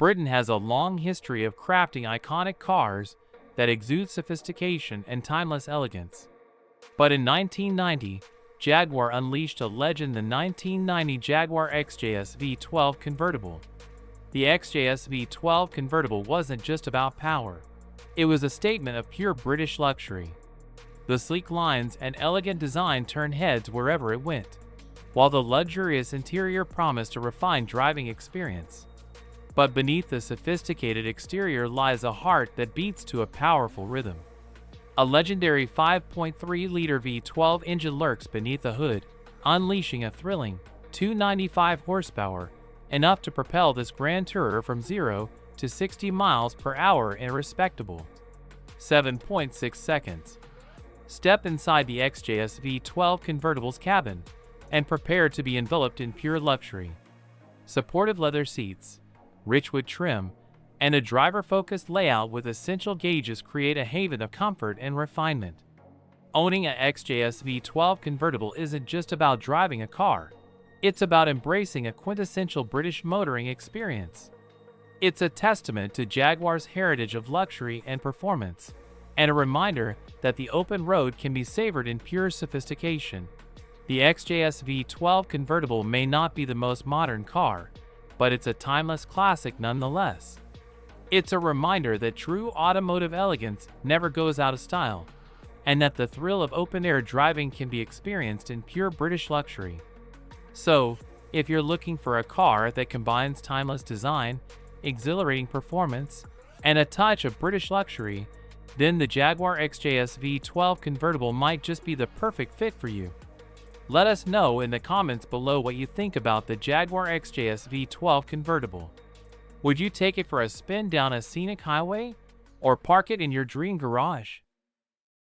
Britain has a long history of crafting iconic cars that exude sophistication and timeless elegance. But in 1990, Jaguar unleashed a legend, the 1990 Jaguar XJS V12 Convertible. The XJS V12 Convertible wasn't just about power. It was a statement of pure British luxury. The sleek lines and elegant design turned heads wherever it went, while the luxurious interior promised a refined driving experience. But beneath the sophisticated exterior lies a heart that beats to a powerful rhythm. A legendary 5.3-liter V12 engine lurks beneath the hood, unleashing a thrilling 295 horsepower, enough to propel this grand tourer from 0 to 60 miles per hour in a respectable 7.6 seconds. Step inside the XJS V12 Convertible's cabin and prepare to be enveloped in pure luxury. Supportive leather seats, rich wood trim, and a driver-focused layout with essential gauges create a haven of comfort and refinement. Owning an XJS V12 Convertible isn't just about driving a car, it's about embracing a quintessential British motoring experience. It's a testament to Jaguar's heritage of luxury and performance, and a reminder that the open road can be savored in pure sophistication. The XJS V12 Convertible may not be the most modern car, but it's a timeless classic nonetheless. It's a reminder that true automotive elegance never goes out of style, and that the thrill of open-air driving can be experienced in pure British luxury. So, if you're looking for a car that combines timeless design, exhilarating performance, and a touch of British luxury, then the Jaguar XJS V12 Convertible might just be the perfect fit for you. Let us know in the comments below what you think about the Jaguar XJS V12 Convertible. Would you take it for a spin down a scenic highway, or park it in your dream garage?